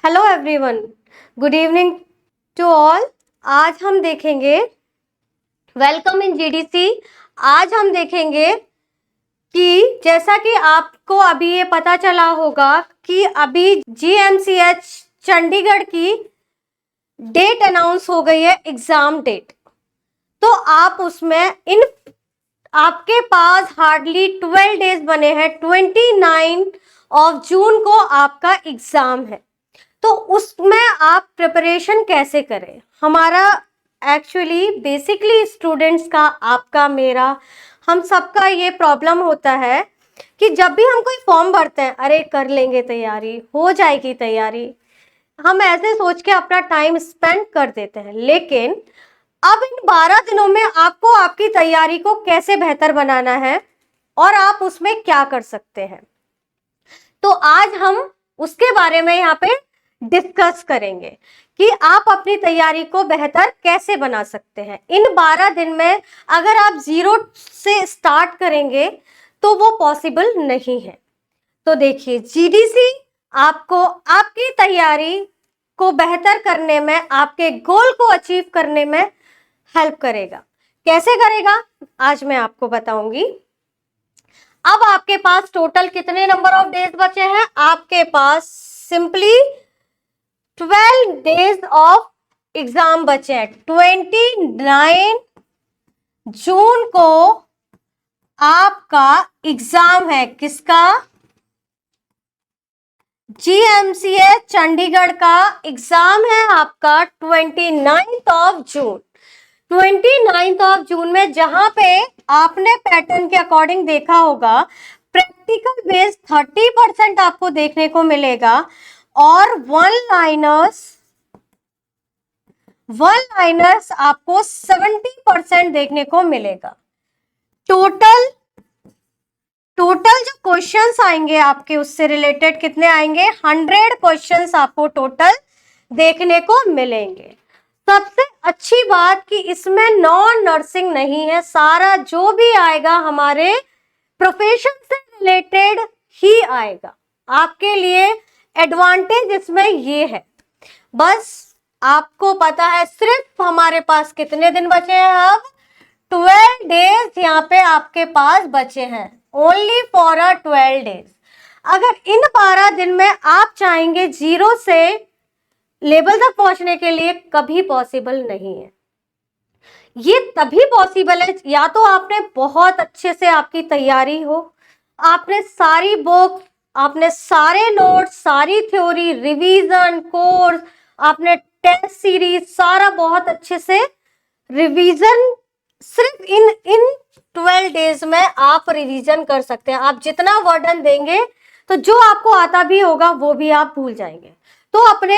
Hello everyone, good evening to all. आज हम देखेंगे वेलकम इन जीडीसी। आज हम देखेंगे कि जैसा कि आपको अभी ये पता चला होगा कि अभी जीएमसीएच चंडीगढ़ की डेट अनाउंस हो गई है, एग्जाम डेट। तो आप उसमें आपके पास हार्डली 12 डेज बने हैं। 29 ऑफ जून को आपका एग्जाम है, तो उसमें आप प्रिपरेशन कैसे करें। हमारा एक्चुअली बेसिकली स्टूडेंट्स का, आपका, मेरा, हम सबका ये प्रॉब्लम होता है कि जब भी हम कोई फॉर्म भरते हैं, अरे कर लेंगे तैयारी, हो जाएगी तैयारी, हम ऐसे सोच के अपना टाइम स्पेंड कर देते हैं। लेकिन अब इन 12 दिनों में आपको आपकी तैयारी को कैसे बेहतर बनाना है और आप उसमें क्या कर सकते हैं, तो आज हम उसके बारे में यहाँ पे डिस्कस करेंगे कि आप अपनी तैयारी को बेहतर कैसे बना सकते हैं। इन 12 दिन में अगर आप जीरो से स्टार्ट करेंगे तो वो पॉसिबल नहीं है। तो देखिए, जीडीसी आपको आपकी तैयारी को बेहतर करने में, आपके गोल को अचीव करने में हेल्प करेगा। कैसे करेगा आज मैं आपको बताऊंगी। अब आपके पास टोटल कितने नंबर ऑफ डेज बचे हैं? आपके पास सिंपली 12 डेज ऑफ एग्जाम बचे हैं। 29 जून को आपका एग्जाम है। किसका? जीएमसीएच चंडीगढ़ का एग्जाम है आपका 29 ऑफ जून। 29 ऑफ जून में जहां पे आपने पैटर्न के अकॉर्डिंग देखा होगा, प्रैक्टिकल बेस 30% आपको देखने को मिलेगा और वन लाइनर्स आपको 70% देखने को मिलेगा। टोटल जो क्वेश्चंस आएंगे आपके, उससे रिलेटेड कितने आएंगे? 100 क्वेश्चंस आपको टोटल देखने को मिलेंगे। सबसे अच्छी बात कि इसमें नॉन नर्सिंग नहीं है, सारा जो भी आएगा हमारे प्रोफेशन से रिलेटेड ही आएगा। आपके लिए एडवांटेज इसमें ये है, बस आपको पता है सिर्फ हमारे पास कितने दिन बचे हैं। अब 12 डेज यहाँ पे आपके पास बचे हैं, ओनली फॉर 12 डेज। अगर इन 12 दिन में आप चाहेंगे जीरो से लेवल तक पहुंचने के लिए, कभी पॉसिबल नहीं है। ये तभी पॉसिबल है या तो आपने बहुत अच्छे से आपकी तैयारी हो, आपने सारी बुक, आपने सारे नोट्स, सारी थ्योरी, रिवीजन, कोर्स, आपने टेस्ट सीरीज सारा बहुत अच्छे से रिवीजन, सिर्फ इन 12 डेज में आप रिवीजन कर सकते हैं। आप जितना वर्डन देंगे तो जो आपको आता भी होगा वो भी आप भूल जाएंगे। तो अपने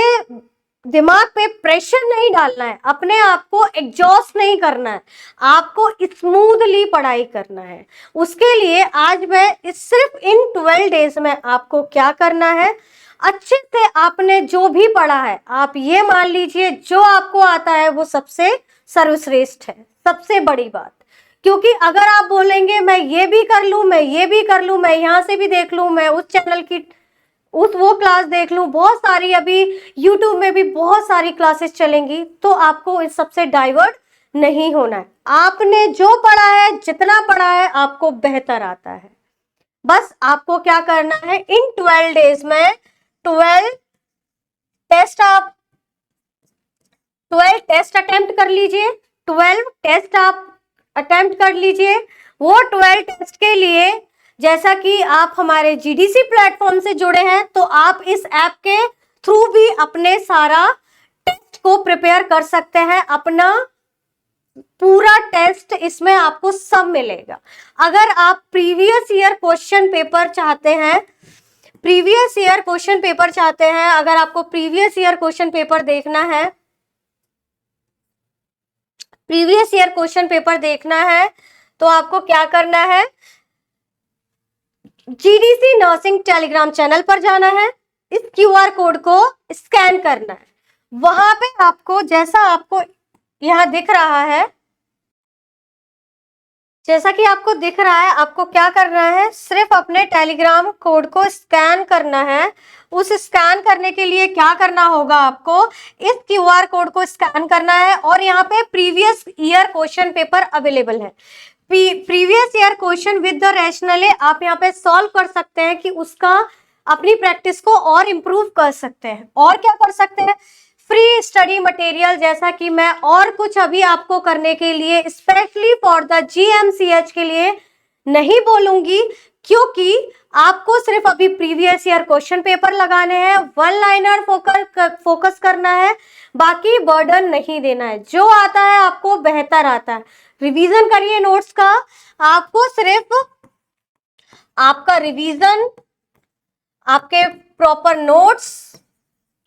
दिमाग पे प्रेशर नहीं डालना है, अपने आप को एग्जॉस्ट नहीं करना है, आपको स्मूथली पढ़ाई करना है। उसके लिए आज मैं सिर्फ इन 12 डेज में आपको क्या करना है, अच्छे से आपने जो भी पढ़ा है, आप ये मान लीजिए जो आपको आता है वो सबसे सर्वश्रेष्ठ है, सबसे बड़ी बात। क्योंकि अगर आप बोलेंगे मैं ये भी कर लूं, मैं ये भी कर लूं, मैं यहां से भी देख लूं, मैं उस चैनल की वो क्लास देख लूं, बहुत सारी अभी यूट्यूब में भी बहुत सारी क्लासेस चलेंगी, तो आपको इस सबसे डाइवर्ट नहीं होना है। आपने जो पढ़ा है, जितना पढ़ा है, आपको बेहतर आता है। बस आपको क्या करना है, इन 12 डेज में 12 टेस्ट अटेम्प्ट कर लीजिए। 12 टेस्ट आप अटेम्प्ट कर लीजिए। वो 12 टेस्ट के लिए, जैसा कि आप हमारे जीडीसी प्लेटफॉर्म से जुड़े हैं, तो आप इस ऐप के थ्रू भी अपने सारा टेस्ट को प्रिपेयर कर सकते हैं। अपना पूरा टेस्ट इसमें आपको सब मिलेगा। अगर आप प्रीवियस ईयर क्वेश्चन पेपर चाहते हैं, अगर आपको प्रीवियस ईयर क्वेश्चन पेपर देखना है, तो आपको क्या करना है, जीडीसी नर्सिंग टेलीग्राम चैनल पर जाना है, इस क्यूआर कोड को स्कैन करना है। वहां पे आपको, जैसा आपको यहां दिख रहा है, जैसा कि आपको दिख रहा है, आपको क्या करना है, सिर्फ अपने टेलीग्राम कोड को स्कैन करना है। उस स्कैन करने के लिए क्या करना होगा, आपको इस क्यूआर कोड को स्कैन करना है और यहाँ पे previous year question paper available है। Previous year question with the rationale आप यहाँ पे सॉल्व कर सकते हैं कि उसका अपनी प्रैक्टिस को और इम्प्रूव कर सकते हैं। और क्या कर सकते हैं, फ्री स्टडी मटेरियल, जैसा कि मैं और कुछ अभी आपको करने के लिए स्पेशली फॉर द जीएमसीएच के लिए नहीं बोलूंगी, क्योंकि आपको सिर्फ अभी प्रीवियस ईयर क्वेश्चन पेपर लगाने हैं, वन लाइनर फोकस करना है, बाकी बर्डन नहीं देना है। जो आता है आपको बेहतर आता है, रिवीजन करिए नोट्स का। आपको सिर्फ आपका रिवीजन, आपके प्रॉपर नोट्स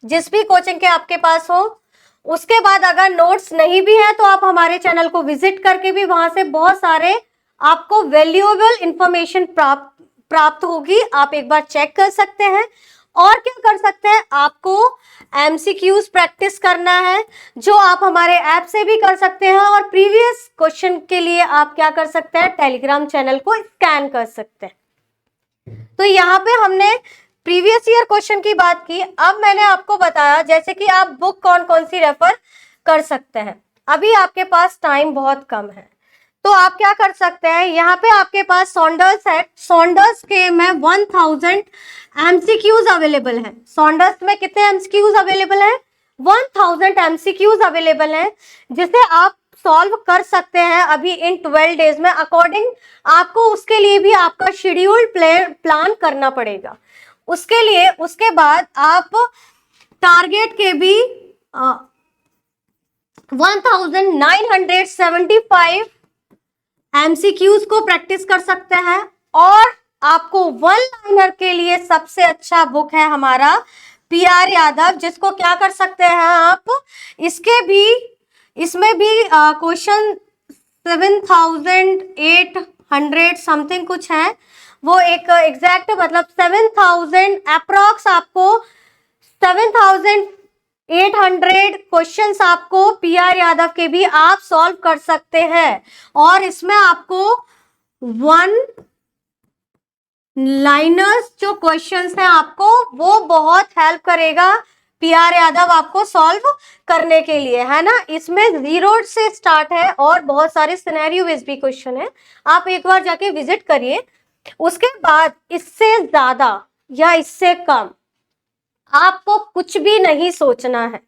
जिस भी कोचिंग के आपके पास हो, उसके बाद अगर नोट्स नहीं भी है तो आप हमारे चैनल को विजिट करके भी वहां से बहुत सारे आपको वैल्यूएबल इंफॉर्मेशन प्राप्त होगी, आप एक बार चेक कर सकते हैं। और क्या कर सकते हैं, आपको एमसीक्यूज प्रैक्टिस करना है, जो आप हमारे ऐप से भी कर सकते हैं, और प्रीवियस क्वेश्चन के लिए आप क्या कर सकते हैं, टेलीग्राम चैनल को स्कैन कर सकते हैं। तो यहाँ पे हमने प्रीवियस ईयर क्वेश्चन की बात की। अब मैंने आपको बताया जैसे कि आप बुक कौन कौन सी रेफर कर सकते हैं। अभी आपके पास टाइम बहुत कम है, तो आप क्या कर सकते हैं, यहाँ पे आपके पास सॉन्डर्स है। सॉन्डर्स के में 1000 एमसीक्यूज अवेलेबल है। सॉन्डर्स में कितने एमसीक्यूज अवेलेबल है, 1000 एमसीक्यूज अवेलेबल है, जिसे आप सॉल्व कर सकते हैं अभी इन 12 डेज में। अकॉर्डिंग आपको उसके लिए भी आपका शेड्यूल प्लान करना पड़ेगा। उसके लिए उसके बाद आप टारगेट के भी 1975 एमसीक्यूज को प्रैक्टिस कर सकते हैं। और आपको वन लाइनर के लिए सबसे अच्छा बुक है हमारा पीआर यादव, जिसको क्या कर सकते हैं आप, इसमें भी क्वेश्चन 7800 समथिंग कुछ है, वो एक एग्जैक्ट मतलब 7000 अप्रॉक्स आपको 7800 क्वेश्चंस आपको पीआर यादव के भी आप सॉल्व कर सकते हैं। और इसमें आपको वन लाइनर्स जो क्वेश्चंस हैं आपको वो बहुत हेल्प करेगा पीआर यादव आपको सॉल्व करने के लिए, है ना। इसमें 0 से स्टार्ट है और बहुत सारे सिनेरियो बेस्ड भी क्वेश्चन है, आप एक बार जाके विजिट करिए। उसके बाद इससे ज्यादा या इससे कम आपको कुछ भी नहीं सोचना है।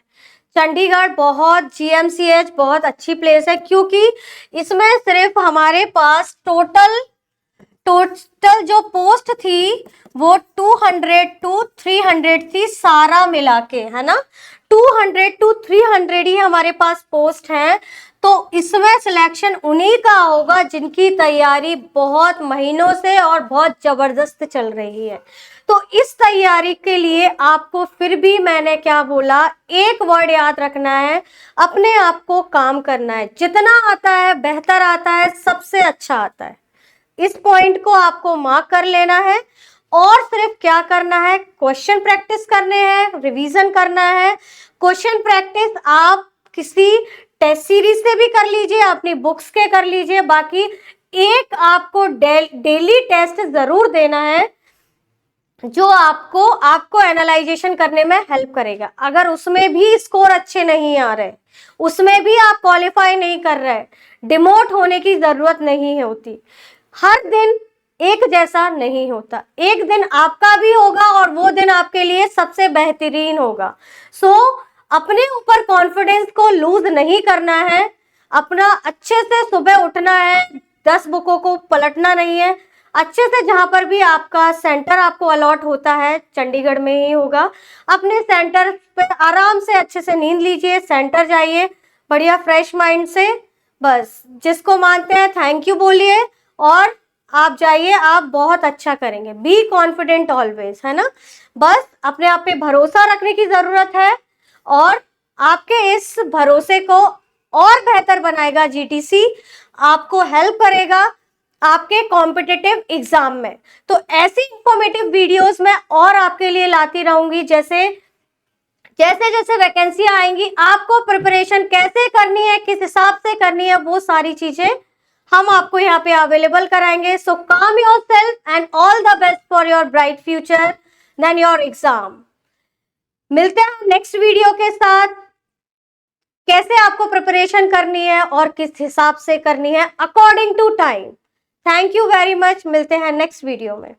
चंडीगढ़ जीएमसीएच बहुत अच्छी प्लेस है, क्योंकि इसमें सिर्फ हमारे पास टोटल जो पोस्ट थी वो 200 to 300 थी, सारा मिला के, है ना। 200 to 300 ही हमारे पास पोस्ट है। तो इसमें सिलेक्शन उन्हीं का होगा जिनकी तैयारी बहुत महीनों से और बहुत जबरदस्त चल रही है। तो इस तैयारी के लिए आपको फिर भी मैंने क्या बोला, एक वर्ड याद रखना है, अपने आप को काम करना है। जितना आता है बेहतर आता है, सबसे अच्छा आता है। इस पॉइंट को आपको मार्क कर लेना है और सिर्फ क्या करना है, क्वेश्चन प्रैक्टिस करने हैं, रिवीजन करना है। क्वेश्चन प्रैक्टिस आप किसी टेस्ट सीरीज से भी कर लीजिए, अपनी बुक्स के कर लीजिए, बाकी एक आपको डेली टेस्ट जरूर देना है जो आपको एनालाइजेशन करने में हेल्प करेगा। अगर उसमें भी स्कोर अच्छे नहीं आ रहे, उसमें भी आप क्वालिफाई नहीं कर रहे, डिमोट होने की जरूरत नहीं होती। हर दिन एक जैसा नहीं होता, एक दिन आपका भी होगा और वो दिन आपके लिए सबसे बेहतरीन होगा। सो अपने ऊपर कॉन्फिडेंस को लूज नहीं करना है, अपना अच्छे से सुबह उठना है, 10 बुकों को पलटना नहीं है, अच्छे से जहां पर भी आपका सेंटर आपको अलॉट होता है, चंडीगढ़ में ही होगा, अपने सेंटर पे आराम से अच्छे से नींद लीजिए, सेंटर जाइए बढ़िया फ्रेश माइंड से, बस जिसको मानते हैं थैंक यू बोलिए और आप जाइए, आप बहुत अच्छा करेंगे। बी कॉन्फिडेंट ऑलवेज, है ना। बस अपने आप पे भरोसा रखने की जरूरत है और आपके इस भरोसे को और बेहतर बनाएगा जीटीसी, आपको हेल्प करेगा आपके कॉम्पिटिटिव एग्जाम में। तो ऐसी इंफॉर्मेटिव वीडियोस मैं और आपके लिए लाती रहूंगी। जैसे जैसे वैकेंसी आएंगी, आपको प्रिपरेशन कैसे करनी है, किस हिसाब से करनी है, वो सारी चीजें हम आपको यहाँ पे अवेलेबल कराएंगे। So calm yourself and all the best for your bright future then your exam. मिलते हैं नेक्स्ट वीडियो के साथ। कैसे आपको प्रिपरेशन करनी है और किस हिसाब से करनी है according to time. Thank you very much. मिलते हैं नेक्स्ट वीडियो में।